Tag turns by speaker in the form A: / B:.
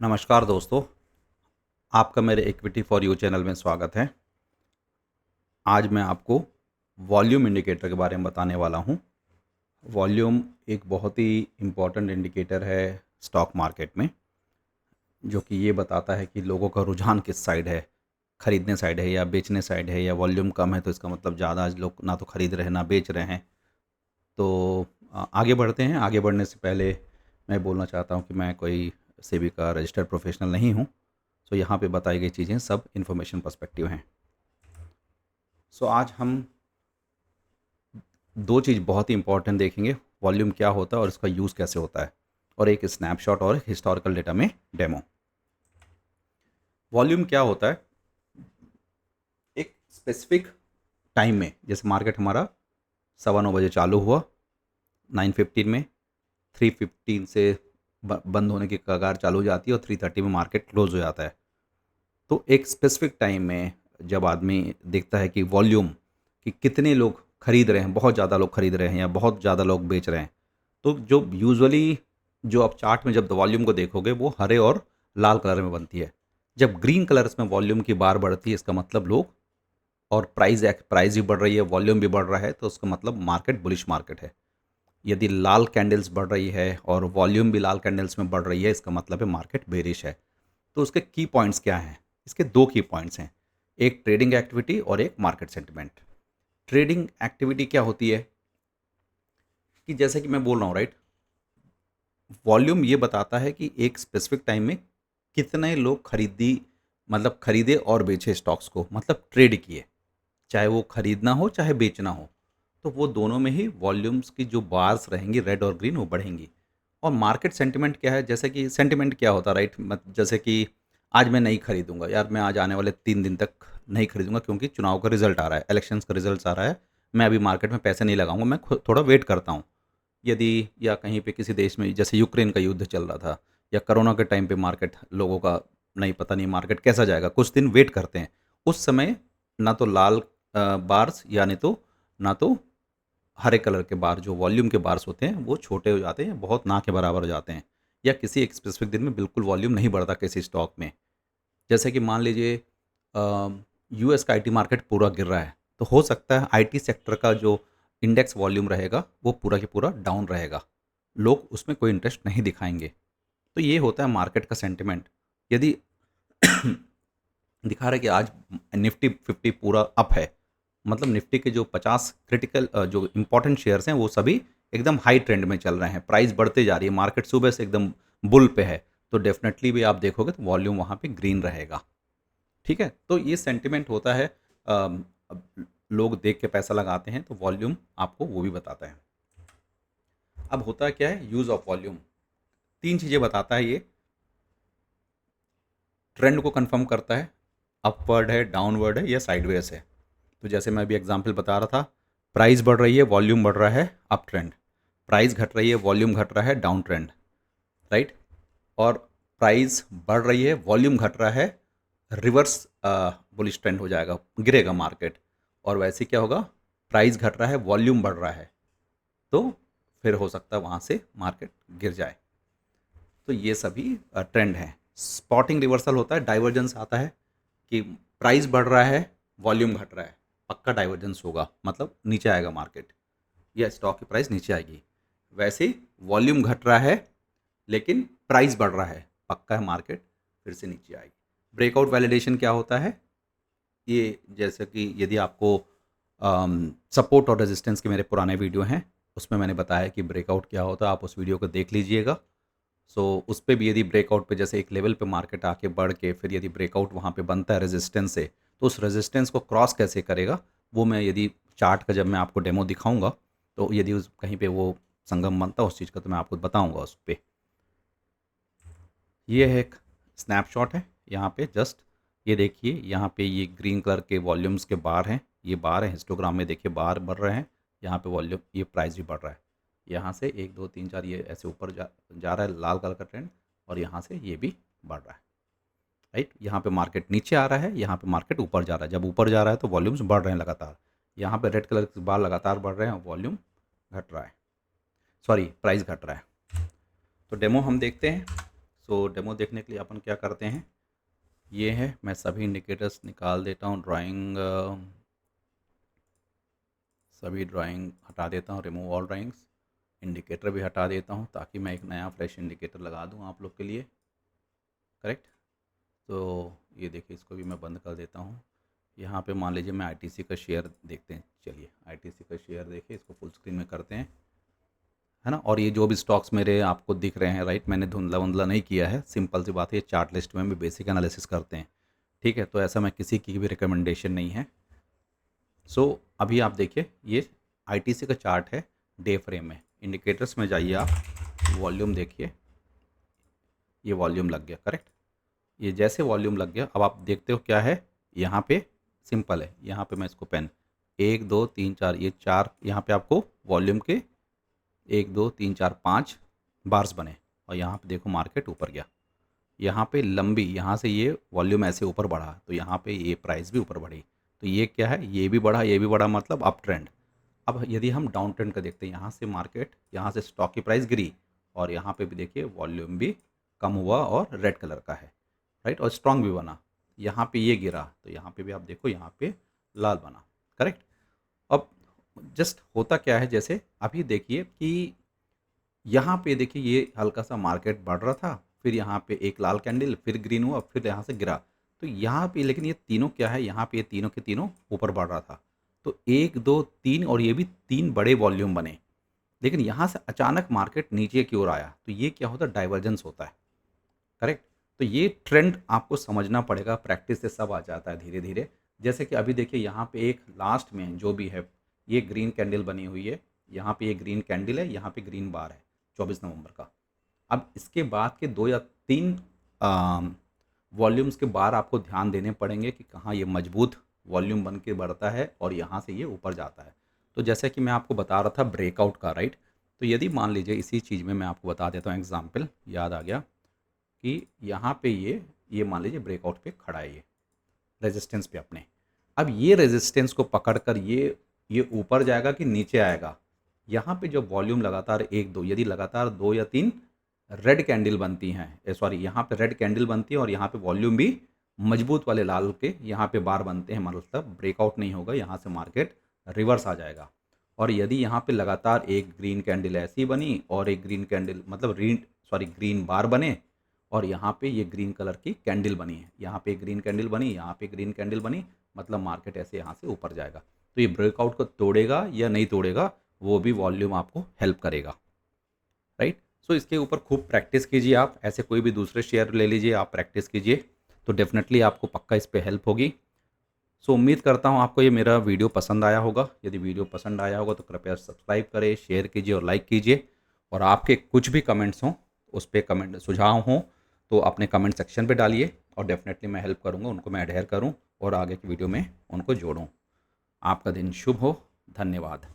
A: नमस्कार दोस्तों, आपका मेरे इक्विटी फॉर यू चैनल में स्वागत है। आज मैं आपको वॉल्यूम इंडिकेटर के बारे में बताने वाला हूँ। वॉल्यूम एक बहुत ही इम्पॉर्टेंट इंडिकेटर है स्टॉक मार्केट में, जो कि ये बताता है कि लोगों का रुझान किस साइड है, खरीदने साइड है या बेचने साइड है। या वॉल्यूम कम है तो इसका मतलब ज़्यादा लोग ना तो खरीद रहे हैं ना बेच रहे हैं। तो आगे बढ़ते हैं। आगे बढ़ने से पहले मैं बोलना चाहता हूँ कि मैं कोई सेबी का रजिस्टर्ड प्रोफेशनल नहीं हूँ। सो यहाँ पे बताई गई चीज़ें सब इन्फॉर्मेशन पर्सपेक्टिव हैं। सो आज हम दो चीज़ बहुत ही इंपॉर्टेंट देखेंगे। वॉल्यूम क्या होता है और इसका यूज़ कैसे होता है, और एक स्नैपशॉट और हिस्टोरिकल डेटा में डेमो। वॉल्यूम क्या होता है? एक स्पेसिफिक टाइम में, जैसे मार्केट हमारा 9:15 बजे चालू हुआ, 9:15 में 3:15 से बंद होने की कगार चालू हो जाती है और 3:30 में मार्केट क्लोज हो जाता है। तो एक स्पेसिफिक टाइम में जब आदमी देखता है कि वॉल्यूम, कि कितने लोग खरीद रहे हैं, बहुत ज़्यादा लोग खरीद रहे हैं या बहुत ज़्यादा लोग बेच रहे हैं, तो जो यूजुअली जो आप चार्ट में जब वॉल्यूम को देखोगे वो हरे और लाल कलर में बनती है। जब ग्रीन कलर्स में वॉल्यूम की बार बढ़ती है, इसका मतलब लोग, और प्राइस भी बढ़ रही है, वॉल्यूम भी बढ़ रहा है, तो उसका मतलब मार्केट बुलिश मार्केट है। यदि लाल कैंडल्स बढ़ रही है और वॉल्यूम भी लाल कैंडल्स में बढ़ रही है, इसका मतलब है मार्केट बेरिश है। तो उसके की पॉइंट्स क्या हैं? इसके दो की पॉइंट्स हैं, एक ट्रेडिंग एक्टिविटी और एक मार्केट सेंटिमेंट। ट्रेडिंग एक्टिविटी क्या होती है? कि जैसे कि मैं बोल रहा हूँ, राइट, वॉल्यूम ये बताता है कि एक स्पेसिफिक टाइम में कितने लोग खरीदे और बेचे स्टॉक्स को, मतलब ट्रेड किए, चाहे वो खरीदना हो चाहे बेचना हो। तो वो दोनों में ही वॉल्यूम्स की जो बार्स रहेंगी, रेड और ग्रीन, वो बढ़ेंगी। और मार्केट सेंटिमेंट क्या है? जैसे कि सेंटिमेंट क्या होता है, राइट, जैसे कि आज मैं नहीं खरीदूंगा यार, मैं आज आने वाले 3 दिन तक नहीं खरीदूंगा क्योंकि चुनाव का रिजल्ट आ रहा है, इलेक्शंस का रिजल्ट आ रहा है। मैं अभी मार्केट में पैसे नहीं लगाऊंगा, मैं थोड़ा वेट करता हूँ। यदि या कहीं पे किसी देश में जैसे यूक्रेन का युद्ध चल रहा था, या कोरोना के टाइम पे मार्केट लोगों का नहीं, पता नहीं मार्केट कैसा जाएगा, कुछ दिन वेट करते हैं। उस समय ना तो लाल बार्स, यानी तो ना तो हरे कलर के बार, जो वॉल्यूम के बार्स होते हैं, वो छोटे हो जाते हैं, बहुत ना के बराबर हो जाते हैं। या किसी एक स्पेसिफिक दिन में बिल्कुल वॉल्यूम नहीं बढ़ता किसी स्टॉक में। जैसे कि मान लीजिए यूएस का आईटी मार्केट पूरा गिर रहा है, तो हो सकता है आईटी सेक्टर का जो इंडेक्स वॉल्यूम रहेगा वो पूरा की पूरा डाउन रहेगा, लोग उसमें कोई इंटरेस्ट नहीं दिखाएंगे। तो ये होता है मार्केट का सेंटिमेंट। यदि दिखा रहा है कि आज निफ्टी 50 पूरा अप है, मतलब निफ्टी के जो 50 क्रिटिकल जो इंपॉर्टेंट शेयर्स हैं वो सभी एकदम हाई ट्रेंड में चल रहे हैं, प्राइस बढ़ते जा रही है, मार्केट सुबह से एकदम बुल पे है, तो डेफिनेटली भी आप देखोगे तो वॉल्यूम वहाँ पे ग्रीन रहेगा। ठीक है, तो ये सेंटिमेंट होता है। अब लोग देख के पैसा लगाते हैं, तो वॉल्यूम आपको वो भी बताता है। अब होता क्या है यूज़ ऑफ वॉल्यूम? तीन चीज़ें बताता है ये। ट्रेंड को कंफर्म करता है, अपवर्ड है, डाउनवर्ड है या साइडवेज है। तो जैसे मैं अभी एग्जांपल बता रहा था, प्राइस बढ़ रही है, वॉल्यूम बढ़ रहा है, अप ट्रेंड। प्राइस घट रही है, वॉल्यूम घट रहा है, डाउन ट्रेंड। राइट। और प्राइस बढ़ रही है, वॉल्यूम घट रहा है, रिवर्स बुलिश ट्रेंड हो जाएगा, गिरेगा मार्केट। और वैसे क्या होगा, प्राइस घट रहा है, वॉल्यूम बढ़ रहा है, तो फिर हो सकता है वहाँ से मार्केट गिर जाए। तो ये सभी ट्रेंड हैं। स्पॉटिंग रिवर्सल होता है, डाइवर्जेंस आता है कि प्राइस बढ़ रहा है, वॉल्यूम घट रहा है, पक्का डाइवर्जेंस होगा, मतलब नीचे आएगा मार्केट, या स्टॉक की प्राइस नीचे आएगी। वैसे ही वॉल्यूम घट रहा है लेकिन प्राइस बढ़ रहा है, पक्का है मार्केट फिर से नीचे आएगी। ब्रेकआउट वैलिडेशन क्या होता है? ये जैसे कि यदि आपको सपोर्ट और रेजिस्टेंस के मेरे पुराने वीडियो हैं, उसमें मैंने बताया कि ब्रेकआउट क्या होता है, आप उस वीडियो को देख लीजिएगा। सो उस पे भी यदि ब्रेकआउट पे, जैसे एक लेवल पे मार्केट आके बढ़ के फिर यदि ब्रेकआउट वहाँ पे बनता है रेजिस्टेंस से, तो उस रेजिस्टेंस को क्रॉस कैसे करेगा, वो मैं यदि चार्ट का जब मैं आपको डेमो दिखाऊंगा, तो यदि उस कहीं पे वो संगम बनता है उस चीज़ का, तो मैं आपको बताऊंगा उस पर। ये है एक स्नैपशॉट है यहाँ पे, जस्ट ये देखिए, यहाँ पे ये ग्रीन कलर के वॉल्यूम्स के बार हैं, ये बार है हिस्टोग्राम में, देखिए बार बढ़ रहे हैं, यहाँ पे वॉल्यूम, ये प्राइस भी बढ़ रहा है। यहाँ से 1 2 3 4 ये ऐसे ऊपर जा रहा है लाल कलर का ट्रेंड, और यहाँ से ये भी बढ़ रहा है। राइट, यहाँ पे मार्केट नीचे आ रहा है, यहाँ पे मार्केट ऊपर जा रहा है। जब ऊपर जा रहा है तो वॉल्यूम्स बढ़ रहे हैं लगातार, यहाँ पे रेड कलर के बार लगातार बढ़ रहे हैं, वॉल्यूम घट रहा है, सॉरी प्राइस घट रहा है। तो डेमो हम देखते हैं। सो डेमो देखने के लिए अपन क्या करते हैं, ये है, मैं सभी इंडिकेटर्स निकाल देता हूँ, सभी ड्राइंग हटा देता हूँ, रिमूव ऑल ड्राइंग्स, इंडिकेटर भी हटा देता हूँ ताकि मैं एक नया फ्रेश इंडिकेटर लगा दूँ आप लोग के लिए। करेक्ट। तो ये देखिए, इसको भी मैं बंद कर देता हूँ। यहाँ पे मान लीजिए मैं आईटीसी का शेयर देखते हैं, चलिए आईटीसी का शेयर देखिए, इसको फुल स्क्रीन में करते हैं, है ना। और ये जो भी स्टॉक्स मेरे आपको दिख रहे हैं, राइट, मैंने धुंधला वुंधला नहीं किया है, सिंपल सी बात है, ये चार्ट लिस्ट में भी बेसिक एनालिसिस करते हैं, ठीक है। तो ऐसा मैं किसी की भी रिकमेंडेशन नहीं है। सो अभी आप देखिए, ये आईटीसी का चार्ट है, डे फ्रेम में। इंडिकेटर्स में जाइए आप, वॉल्यूम देखिए, ये वॉल्यूम लग गया, करेक्ट। ये जैसे वॉल्यूम लग गया, अब आप देखते हो क्या है यहाँ पे, सिंपल है, यहाँ पे मैं इसको पेन 1 2 3 4, ये 4 यहाँ पे आपको वॉल्यूम के 1 2 3 4 5 बार्स बने, और यहाँ पे देखो मार्केट ऊपर गया, यहाँ पे लंबी, यहाँ से ये वॉल्यूम ऐसे ऊपर बढ़ा, तो यहाँ पे ये प्राइस भी ऊपर बढ़ी, तो ये क्या है, ये भी बढ़ा, ये भी बढ़ा, मतलब अप ट्रेंड। अब यदि हम डाउन ट्रेंड का देखते हैं, यहाँ से मार्केट, यहाँ से स्टॉक की प्राइस गिरी, और यहाँ पे भी देखिए वॉल्यूम भी कम हुआ और रेड कलर का है, राइट, और स्ट्रांग भी बना। यहाँ पे ये गिरा, तो यहाँ पे भी आप देखो, यहाँ पे लाल बना, करेक्ट। अब जस्ट होता क्या है, जैसे अभी देखिए कि यहाँ पे देखिए ये हल्का सा मार्केट बढ़ रहा था, फिर यहाँ पे एक लाल कैंडल, फिर ग्रीन हुआ, फिर यहाँ से गिरा, तो यहाँ पे लेकिन ये तीनों क्या है, यहाँ पे ये तीनों के तीनों ऊपर बढ़ रहा था, तो 1 2 3, और ये भी 3 बड़े वॉल्यूम बने, लेकिन यहाँ से अचानक मार्केट नीचे की ओर आया, तो ये क्या होता है, डाइवर्जेंस होता है, करेक्ट। तो ये ट्रेंड आपको समझना पड़ेगा, प्रैक्टिस से सब आ जाता है धीरे धीरे। जैसे कि अभी देखिए, यहाँ पे एक लास्ट में जो भी है, ये ग्रीन कैंडल बनी हुई है, यहाँ पे ये ग्रीन कैंडल है, यहाँ पे ग्रीन बार है 24 नवंबर का। अब इसके बाद के 2 या 3 वॉल्यूम्स के बार आपको ध्यान देने पड़ेंगे कि कहाँ ये मजबूत वॉल्यूम बन के बढ़ता है और यहाँ से ये ऊपर जाता है। तो जैसे कि मैं आपको बता रहा था ब्रेकआउट का, राइट, तो यदि मान लीजिए इसी चीज़ में मैं आपको बता देता हूँ, एग्जाम्पल याद आ गया कि यहाँ पे ये मान लीजिए ब्रेकआउट पे खड़ा है, ये रेजिस्टेंस पे अपने, अब ये रेजिस्टेंस को पकड़कर ये ऊपर जाएगा कि नीचे आएगा। यहाँ पे जो वॉल्यूम लगातार 1 2, यदि लगातार 2 या 3 रेड कैंडल बनती हैं, सॉरी, यहाँ पे रेड कैंडल बनती है और यहाँ पे वॉल्यूम भी मजबूत वाले लाल के यहाँ पे बार बनते हैं, मतलब ब्रेकआउट नहीं होगा, यहाँ से मार्केट रिवर्स आ जाएगा। और यदि यहाँ पे लगातार एक ग्रीन कैंडल ऐसी बनी और एक ग्रीन कैंडल, मतलब ग्रीन बार बने, और यहाँ पे ये ग्रीन कलर की कैंडल बनी है, यहाँ पे ग्रीन कैंडल बनी, यहाँ पे ग्रीन कैंडल बनी, मतलब मार्केट ऐसे यहाँ से ऊपर जाएगा। तो ये ब्रेकआउट को तोड़ेगा या नहीं तोड़ेगा, वो भी वॉल्यूम आपको हेल्प करेगा, राइट। सो इसके ऊपर खूब प्रैक्टिस कीजिए आप, ऐसे कोई भी दूसरे शेयर ले लीजिए, आप प्रैक्टिस कीजिए, तो डेफिनेटली आपको पक्का इस पर हेल्प होगी। सो उम्मीद करता हूँ आपको ये मेरा वीडियो पसंद आया होगा। यदि वीडियो पसंद आया होगा तो कृपया सब्सक्राइब करें, शेयर कीजिए और लाइक कीजिए। और आपके कुछ भी कमेंट्स हों, उस पर कमेंट सुझाव हों, तो अपने कमेंट सेक्शन पे डालिए, और डेफिनेटली मैं हेल्प करूँगा, उनको मैं एडहेयर करूँ और आगे की वीडियो में उनको जोड़ूँ। आपका दिन शुभ हो, धन्यवाद।